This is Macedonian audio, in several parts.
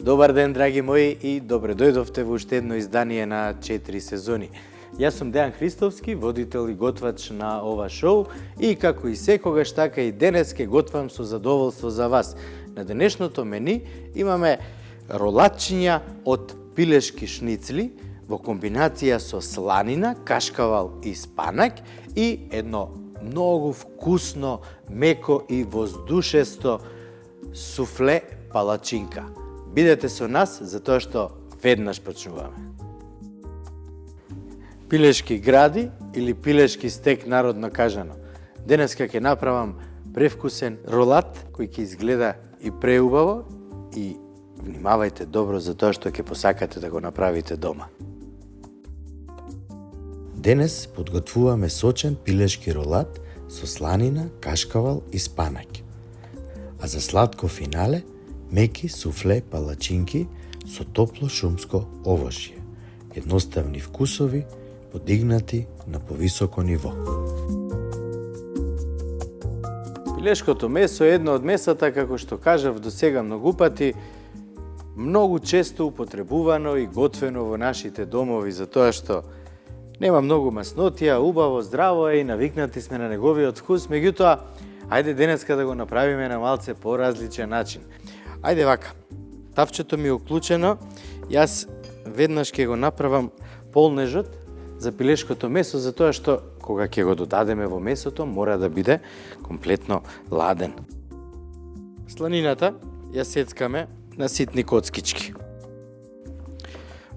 Добар ден, драги мои, и добре дојдовте во уште едно издание на 4 сезони. Јас сум Дејан Христовски, водител и готвач на ова шоу, и како и секогаш, така и денес ке готвам со задоволство за вас. На денешното мени имаме ролатчиња од пилешки шницли во комбинација со сланина, кашкавал и спанак и едно многу вкусно, меко и воздушесто суфле палачинка. Бидете со нас, затоа што веднаш почнуваме. Пилешки гради или пилешки стек, народно кажано. Денеска ќе направам превкусен ролат кој ќе изгледа и преубаво, и внимавајте добро за тоа што ќе посакате да го направите дома. Денес подготвуваме сочен пилешки ролат со сланина, кашкавал и спанак. А за сладко финале меки суфле палачинки со топло шумско овошје. Едноставни вкусови, подигнати на повисоко ниво. Пилешкото месо е едно од месата, како што кажав до сега многу пати, многу често употребувано и готвено во нашите домови, затоа што нема многу маснотија, убаво, здраво е и навикнати сме на неговиот вкус, меѓутоа, ајде денеска да го направиме на малце поразличен начин. Ајде вака, тавчето ми е уклучено, јас веднаш ќе го направам полнежот за пилешкото месо, затоа што кога ќе го додадеме во месото, мора да биде комплетно ладен. Сланината ја сецкаме на ситни коцкички.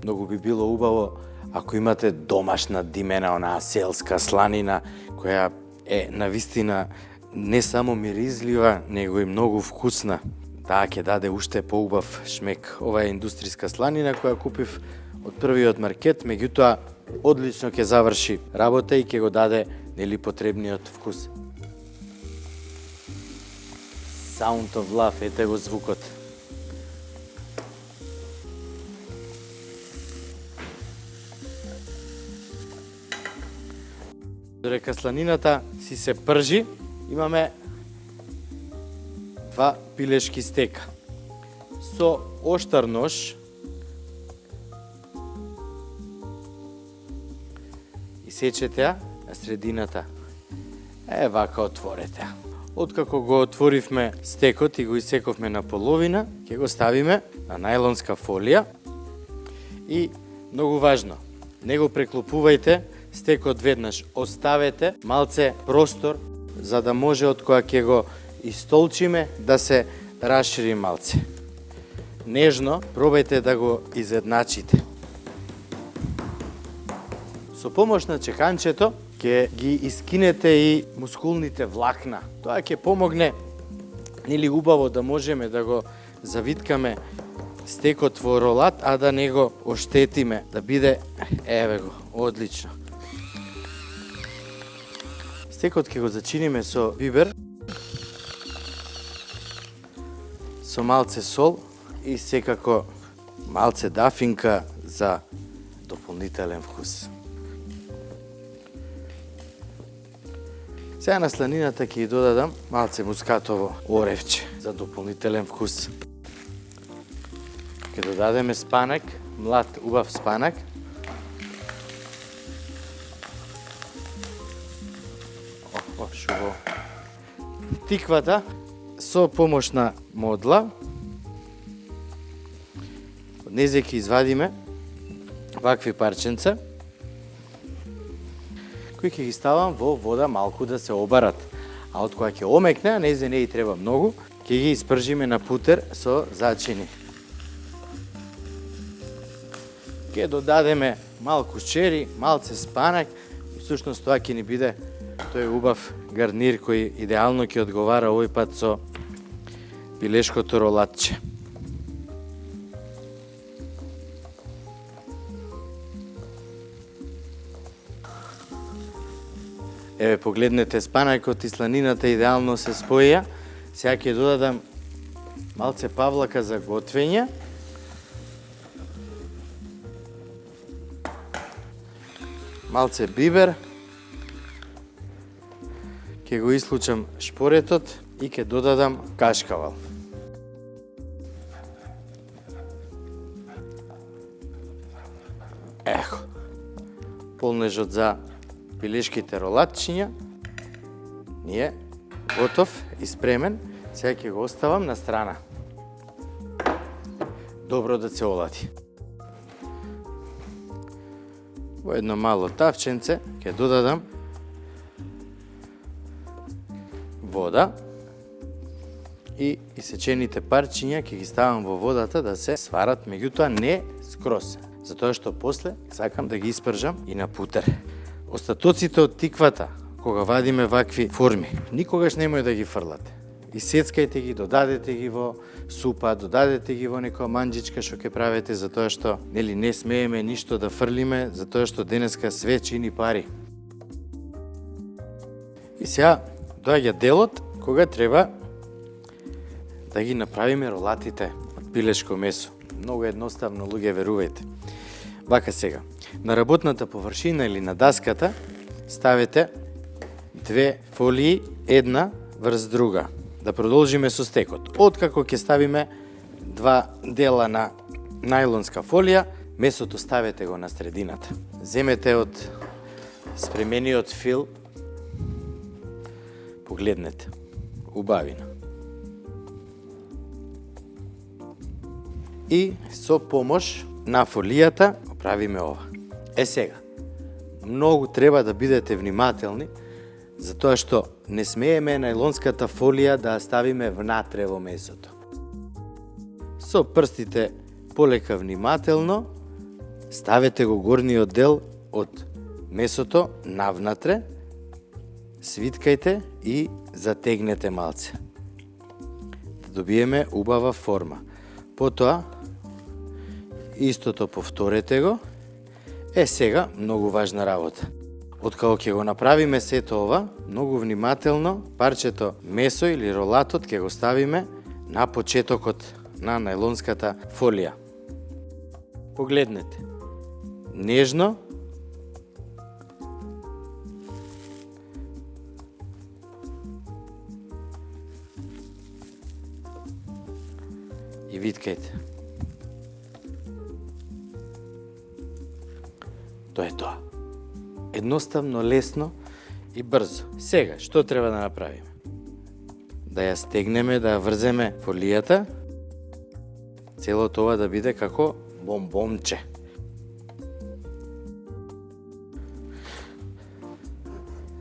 Многу би било убаво ако имате домашна димена, онаа селска сланина, која е навистина не само миризлива, него и многу вкусна. Таа ќе даде уште поубав шмек. Ова е индустријска сланина која купив од првиот маркет, меѓутоа одлично ќе заврши работа и ќе го даде нели потребниот вкус. Sound of love, ете го звукот. Додека сланината си се пржи, имаме два пилешки стека. Со оштар нож исечете ја на средината. Вака отворете. Откако го отворивме стекот и го исековме на половина, ќе го ставиме на најлонска фолија и, многу важно, не го преклопувајте стекот веднаш. Оставете малце простор за да може од која ќе го истолчиме да се расшири малце. Нежно пробајте да го изедначите. Со помош на чеканчето ќе ги искинете и мускулните влакна. Тоа ќе помогне нели убаво да можеме да го завиткаме стекот во ролат, а да не го оштетиме, да биде еве го, одлично. Стекот ќе го зачиниме со бибер, со малце сол и секако малце дафинка за дополнителен вкус. Сега на сланината ќе ја додадам малце мускатово оревче за дополнителен вкус. Ќе додадеме спанак, млад убав спанак. Шубо. Тиквата со помош на модла. Од незе ќе извадиме вакви парченца, кои ќе ги ставам во вода малку да се обарат. А од која ќе омекне, а незе не и треба многу, ќе ги испржиме на путер со зачини. Ќе додадеме малку чери, малце спанак, и всушност тоа ќе ни биде тој убав гарнир кој идеално ќе одговара овој пат со пилешкото ролатче. Еве, погледнете, спанакот и сланината идеално се споја. Сега ќе додадам малце павлака за готвење. Малце бибер. Ќе го ислучам шпоретот и ќе додадам кашкавал. полнежот за пилешките ролатчиња ни е готов и спремен. Сега ќе го оставам на страна. Добро да се олади. Во едно мало тавченце ќе додадам вода и исечените парчиња ќе ги ставам во водата да се сварат, меѓутоа не скроз, затоа што после сакам да ги испржам и на путер. Остатоците од тиквата, кога вадиме вакви форми, никогаш немој да ги фрлате. Исецкајте ги, додадете ги во супа, додадете ги во некоја манџичка што ќе правите, затоа што не смееме ништо да фрлиме, затоа што денеска све чини пари. И сега доаѓа делот кога треба да ги направиме ролатите од пилешко месо. Многу едноставно, луѓе, верувајте. Вака сега, на работната површина или на даската ставете две фолии, една врз друга. Да продолжиме со стекот. Откако ќе ставиме два дела на најлонска фолија, месото ставете го на средината. Земете од спремениот фил, погледнете, убавина. И со помош на фолијата правиме ова. Сега, многу треба да бидете внимателни, затоа што не смееме најлонската фолија да ставиме внатре во месото. Со прстите полека внимателно ставете го горниот дел од месото навнатре, свиткајте и затегнете малце. Да добиеме убава форма. Потоа, истото повторете го. Сега, многу важна работа. Откако ќе го направиме сето ова, многу внимателно парчето месо или ролатот ќе го ставиме на почетокот на најлонската фолија. Погледнете. Нежно и виткајте. Тоа е тоа. Едноставно, лесно и брзо. Сега, што треба да направиме? Да ја стегнеме, да ја врземе фолијата, целото ова да биде како бомбонче.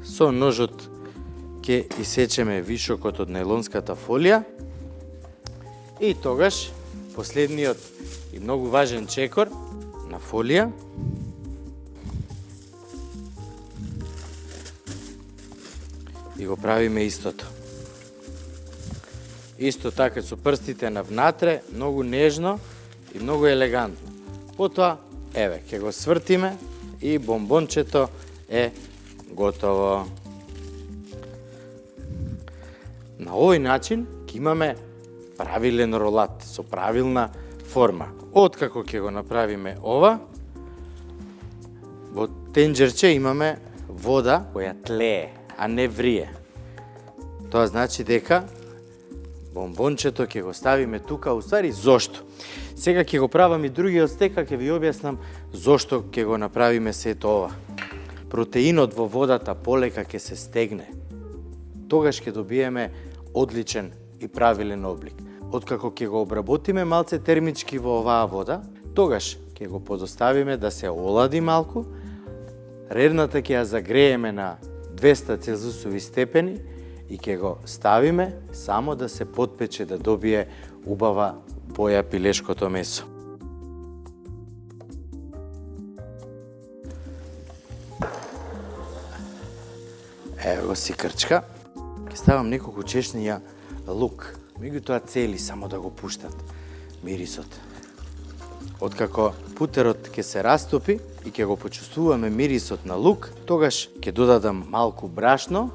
Со ножот ќе исечеме вишокот од најлонската фолија и тогаш последниот и многу важен чекор на фолија и го правиме истото. Исто така со прстите навнатре, многу нежно и многу елегантно. Потоа, еве, ќе го свртиме и бомбончето е готово. На овој начин ќе имаме правилен ролат со правилна форма. Откако ќе го направиме ова, во тенџерче имаме вода која тлее, а не врие. Тоа значи дека бомбончето ќе го ставиме тука, уствари зошто. Сега ќе го правам и другиот стек, ќе ви објаснам зошто ќе го направиме сето ова. Протеинот во водата полека ќе се стегне. Тогаш ќе добиеме одличен и правилен облик. Откако ќе го обработиме малце термички во оваа вода, тогаш ќе го подоставиме да се олади малку, рерната ќе ја загрееме на 200 целзиусови степени и ќе го ставиме само да се потпече, да добие убава боја пилешкото месо. Ево го си крчка. Ќе ставам неколку чешња лук, меѓутоа цели, само да го пуштат мирисот. Откако путерот ќе се растопи и ќе го почувствуваме мирисот на лук, тогаш ќе додадам малку брашно,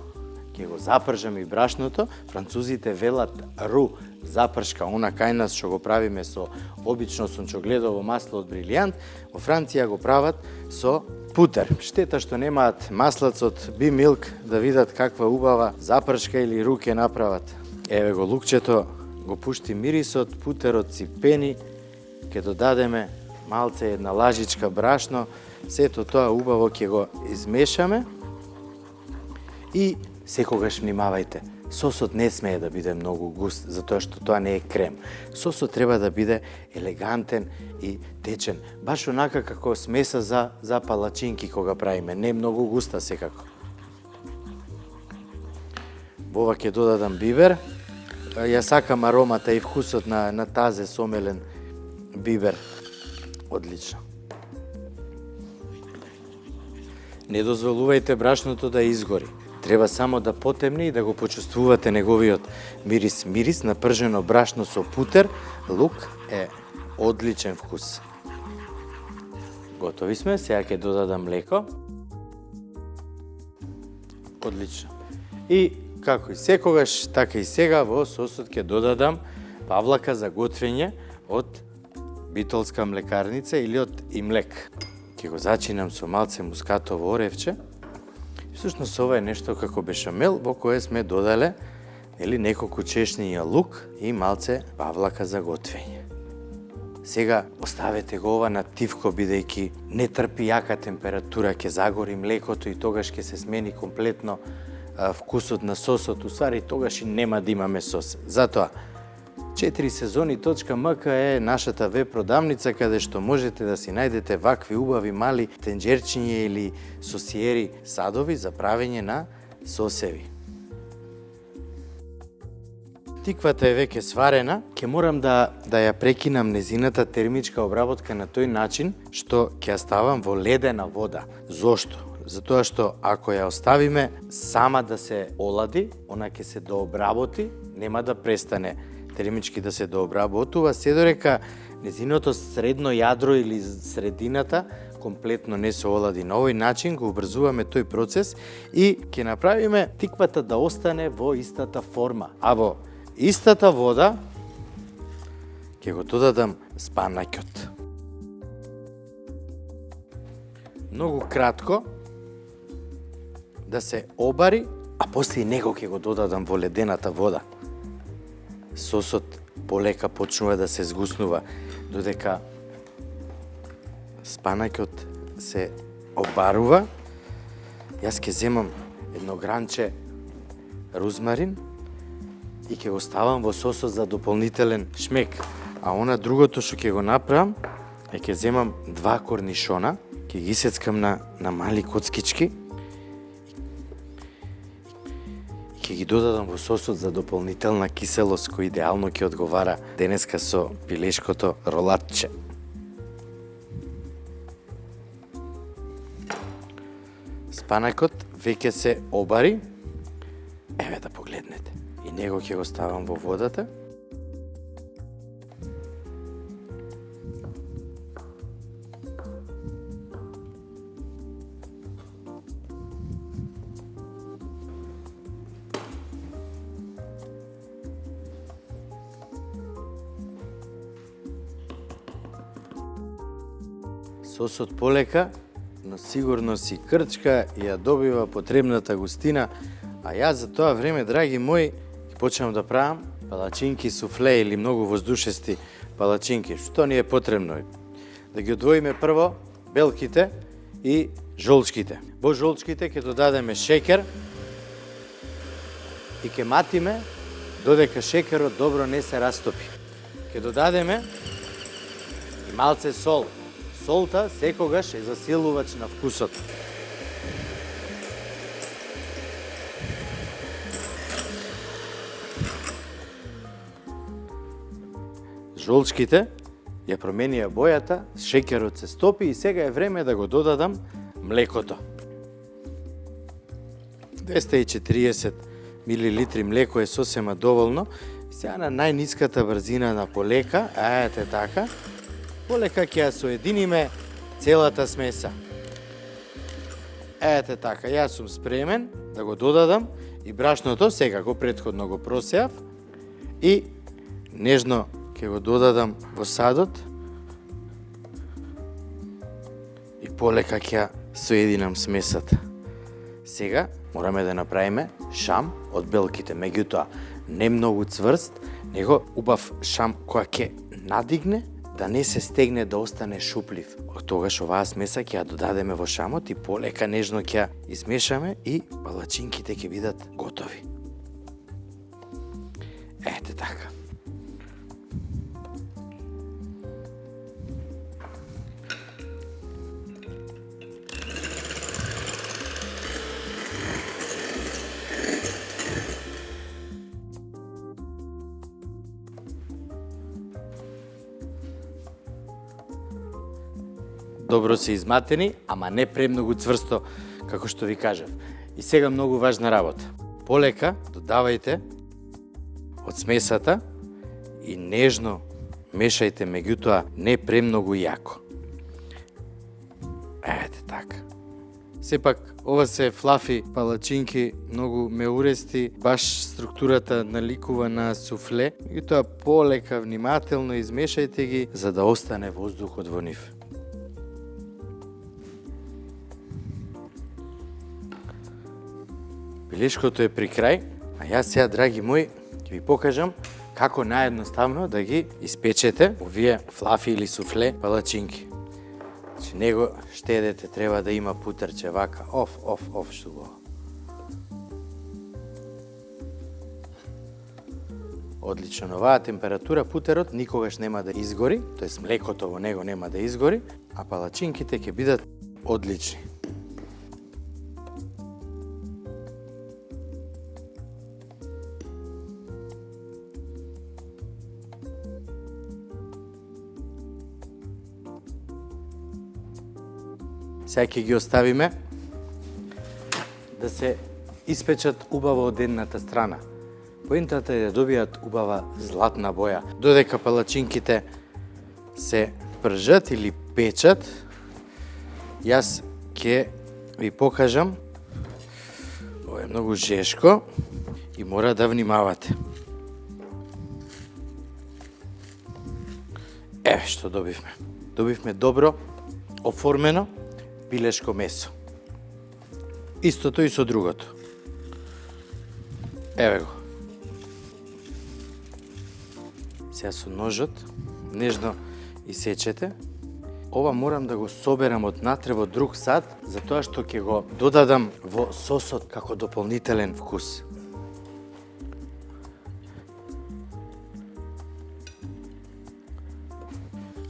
ќе го запржам и брашното. Французите велат ру, запршка, она кај нас што го правиме со обично сончогледово масло од брилијант, во Франција го прават со путер. Штета што немаат маслац од B-Milk да видат каква убава запршка или ру ќе направат. Еве го лукчето, го пушти мирисот, путерот си пени, ќе додадеме малце една лажичка брашно, Сето тоа убаво ќе го измешаме и секогаш внимавајте. Сосот не смее да биде многу густ, затоа што тоа не е крем. Сосот треба да биде елегантен и течен, баш онака како смеса за палачинки кога правиме, не многу густа секако. Во ова ќе додадам бибер. Ја сакам аромата и вкусот на тазе сомелен бибер. Одлично. Не дозволувајте брашното да изгори. Треба само да потемне и да го почувствувате неговиот мирис. Мирис на пржено брашно со путер, лук е одличен вкус. Готови сме, сега ќе додадам млеко. Одлично. И како и секогаш, така и сега во сосот ќе додадам павлака за готвење од Битолска млекарница или од Имлек. Ќе го зачинам со малце мускатово оревче. Всушност ова е нешто како бешамел во кое сме додале неколку чешниња лук и малце павлака за готвење. Сега оставете го ова на тивко, бидејќи не трпи јака температура, ќе загори млекото и тогаш ќе се смени комплетно вкусот на сосот, усвари тогаш и нема да имаме сос. Затоа 4сезони.мк е нашата веб продавница каде што можете да си најдете вакви убави мали тенџерчиња или сосиери садови за правење на сосеви. Тиквата е веќе сварена, ќе морам да ја прекинам незината термичка обработка на тој начин што ќе ја ставам во ледена вода. Зошто? Затоа што ако ја оставиме сама да се олади, она ќе се дообработи, нема да престане термички да се дообработува, се додека незиното средно јадро или средината комплетно не се олади. На овој начин го убрзуваме тој процес и ќе направиме тиквата да остане во истата форма. А во истата вода ќе го додадам спанаќот. Многу кратко да се обари, а после и него ќе го додадам во ледената вода. Сосот полека почнува да се згуснува, додека спанаќот се обарува. Јас ќе земам едно гранче рузмарин и ќе го ставам во сосот за дополнителен шмек. А она другото што ќе го направам е ќе земам 2 корнишона, ќе ги сецкам на мали коцкички и ќе ги додадам во сосот за дополнителна киселост кој идеално ќе одговара денеска со пилешкото ролатче. Спанакот веќе се обари. Еве да погледнете. И него ќе го ставам во водата. Сосот полека, но сигурно си крчка и ја добива потребната густина, а јас за тоа време, драги мои, ќе почнам да правам палачинки суфле или многу воздушести палачинки. Што ни е потребно? Да ги одвоиме прво белките и жолчките. Во жолчките ќе додадеме шеќер и ќе матиме додека шеќерот добро не се растопи. Ќе додадеме и малце сол. Солта секогаш е засилувач на вкусот. Жолчките ја променија бојата, шеќерот се стопи и сега е време да го додадам млекото. 240 мл млеко е сосема доволно. Сега на најниската брзина на полека, ете така, полека ќе ја соединиме целата смеса. Ете така, јас сум спремен да го додадам и брашното, сега го претходно го просеав и нежно ќе го додадам во садот и полека ќе ја соединам смесата. Сега мораме да направиме шам од белките, меѓутоа не многу цврст, него убав шам која ќе надигне да не се стегне, да остане шуплив. Тогаш оваа смеса ќе ја додадеме во шамот и полека нежно ќе ја измешаме и палачинките ќе бидат готови. Ете така. Добро се изматени, ама не премногу цврсто, како што ви кажав. И сега многу важна работа. Полека додавајте од смесата и нежно мешајте, меѓутоа не премногу јако. Ете така. Сепак, ова се флафи палачинки, многу ме урести, баш структурата наликува на суфле, и тоа полека, внимателно измешајте ги, за да остане воздухот во нив. Пилешкото е при крај, а јас сега, драги мои, ќе ви покажам како наедноставно да ги испечете овие флафи или суфле палачинки. Значи, него штедете, треба да има путерче вака, што го. Одлично, на оваа температура путерот никогаш нема да изгори, тоест млекото во него нема да изгори, а палачинките ќе бидат одлични. Сега ќе ги оставиме да се испечат убаво од едната страна. Поентата е да добијат убава златна боја. Додека палачинките се пржат или печат, јас ќе ви покажам. Ова е многу жешко и мора да внимавате. Еве што добивме. Добивме добро оформено пилешко месо. Истото и со другото. Еве го. Сега со ножот нежно исечете. Ова морам да го соберам од натре во друг сад, затоа што ќе го додадам во сосот како дополнителен вкус.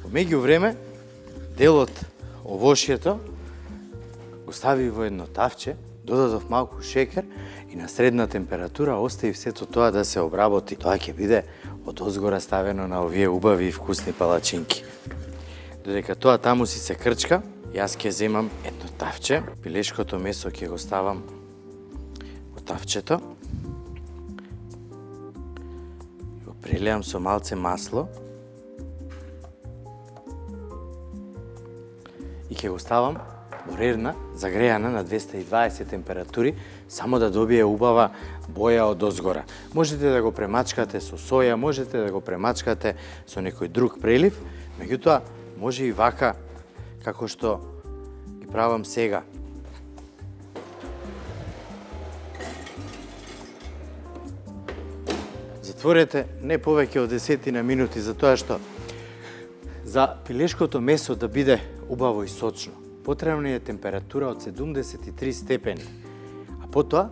Во меѓувреме, делот овошјето го стави во едно тавче, додадов малку шекер и на средна температура оставив сето тоа да се обработи. Тоа ќе биде од озгора ставено на овие убави и вкусни палачинки. Додека тоа таму си се крчка, јас ќе земам едно тавче, пилешкото месо ќе го ставам во тавчето, го прелеам со малце масло и ќе го ставам во рерна, загрејана на 220 температури, само да добие убава боја од озгора. Можете да го премачкате со соја, можете да го премачкате со некој друг прелив, меѓутоа може и вака, како што ги правам сега. Затворете не повеќе од 10 минути, затоа што за пилешкото месо да биде убаво и сочно, потребна е температура од 73 степени. А потоа,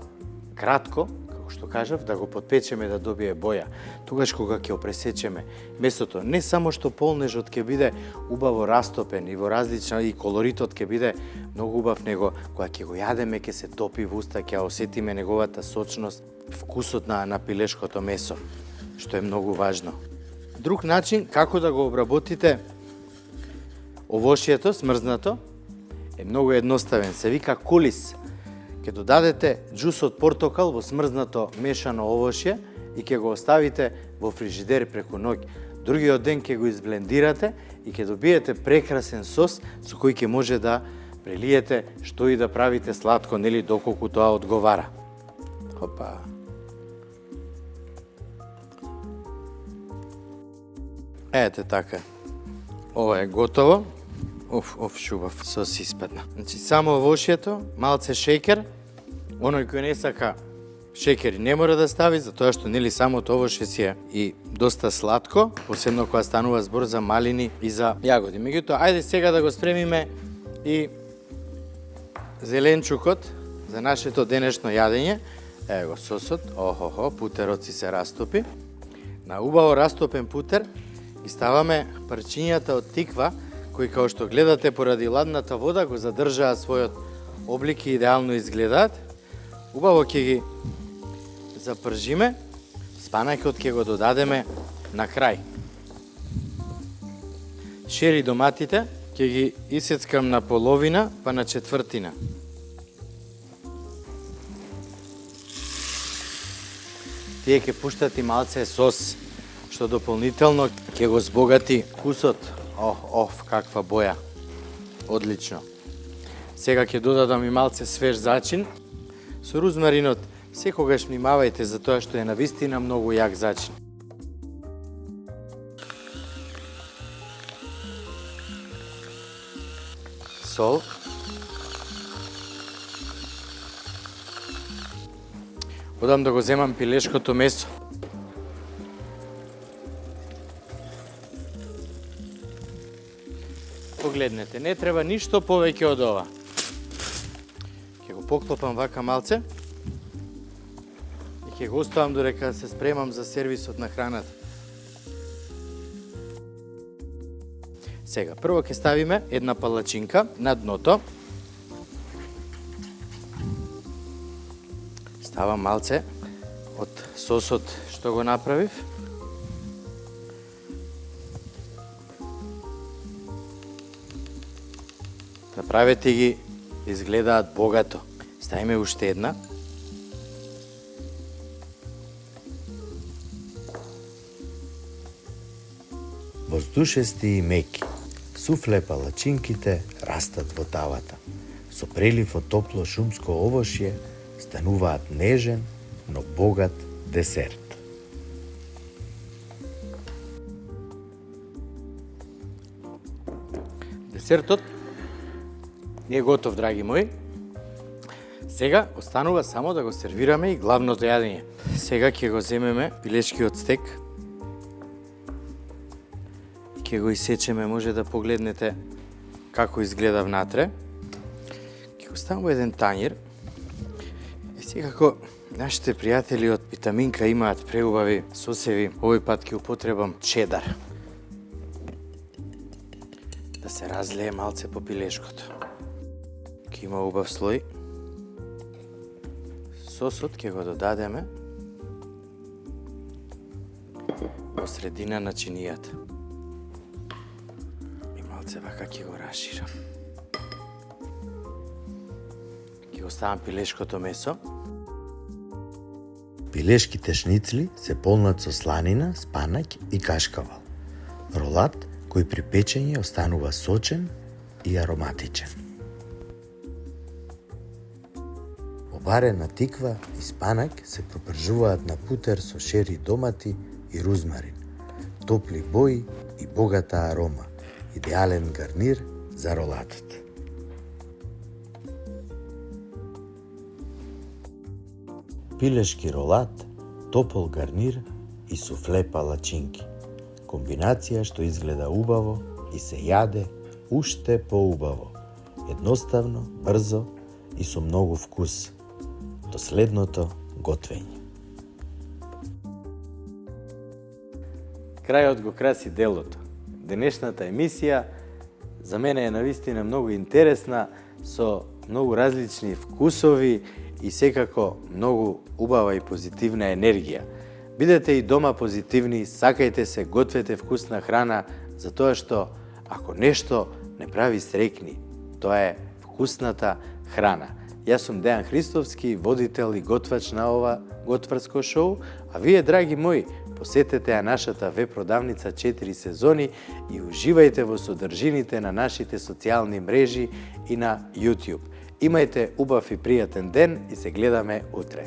кратко, како што кажав, да го подпечеме да добие боја. Тогаш кога ќе опресечеме месото, не само што полнежот ќе биде убаво растопен и во различна и колоритот ќе биде многу убав, него кога ќе го јадеме ќе се топи во уста, ќе осетиме неговата сочност, вкусот на пилешкото месо, што е многу важно. Друг начин како да го обработите овошјето смрзнато е многу едноставен, се вика кулис. Ќе додадете џус од портокал во смрзнато мешано овошје и ќе го оставите во фрижидер преку ноќ. Другиот ден ќе го изблендирате и ќе добиете прекрасен сос со кој ќе може да прелиете што и да правите сладко, нели, доколку тоа одговара. Хопа. Ете така. Ова е готово. Шубав сос испадна. Значи, само овошјето, малце шејкер, оној кој не сака Шекери не мора да стави, затоа што нели самото овоше си е и доста сладко, посебно кога станува збор за малини и за јагоди. Меѓутоа, ајде сега да го спремиме и зеленчукот за нашето денешно јадење. Ево го сосот, охо, путерот си се растопи. На убаво растопен путер ги ставаме парчињата од тиква, кои како што гледате поради ладната вода го задржаа својот облик и идеално изгледаат. Убаво ќе ги запржиме, спанакот ќе го додадеме на крај. Шери доматите ќе ги исецкам на половина, па на четвртина. Тие ќе пуштат и малце сос, што дополнително ќе го збогати вкусот. Каква боја. Одлично. Сега ќе додадам и малце свеж зачин. Со рузмаринот секогаш внимавајте за тоа што е навистина многу јак зачин. Сол. Одам да го земам пилешкото месо. Погледнете, не треба ништо повеќе од ова. Ќе го поклопам вака малце и ќе го оставам додека се спремам за сервисот на храната. Сега, прво ќе ставиме една палачинка на дното. Ставам малце од сосот што го направив. Направете ги, изгледаат богато. Ставиме уште една. Воздушести и меки, суфле палачинките растат во тавата. Со прелив од топло шумско овошје стануваат нежен, но богат десерт. Десертот не е готов, драги мои. Сега останува само да го сервираме и главното јадење. Сега ќе го земеме пилешкиот стек. Ќе го исечеме, може да погледнете како изгледа внатре. Ќе го ставаме еден тањер. И секако нашите пријатели од Витаминка имаат преубави сосеви. Овој пат ќе употребам чедар. Да се разлее малце по пилешкото. Ќе има убав слој. Сосот ќе го додадеме во средина на чинијата. И малце вака ќе го раширам. Ќе го ставам пилешкото месо. Пилешките шницли се полнат со сланина, спанак и кашкавал. Ролат кој при печење останува сочен и ароматичен. Варена тиква и спанак се пропржуваат на путер со шери домати и рузмарин. Топли бои и богата арома. Идеален гарнир за ролатот. Пилешки ролат, топол гарнир и суфле палачинки. Комбинација што изгледа убаво и се јаде уште поубаво. Едноставно, брзо и со многу вкус. До следното готвење. Крајот го краси делото. Денешната емисија за мене е навистина многу интересна, со многу различни вкусови и секако многу убава и позитивна енергија. Бидете и дома позитивни, сакајте се, гответе вкусна храна, затоа што ако нешто не прави среќни, тоа е вкусната храна. Јас сум Дејан Христовски, водител и готвач на ова готварско шоу, а вие, драги мои, посетете ја нашата веб-продавница 4 сезони и уживајте во содржините на нашите социјални мрежи и на YouTube. Имајте убав и пријатен ден и се гледаме утре.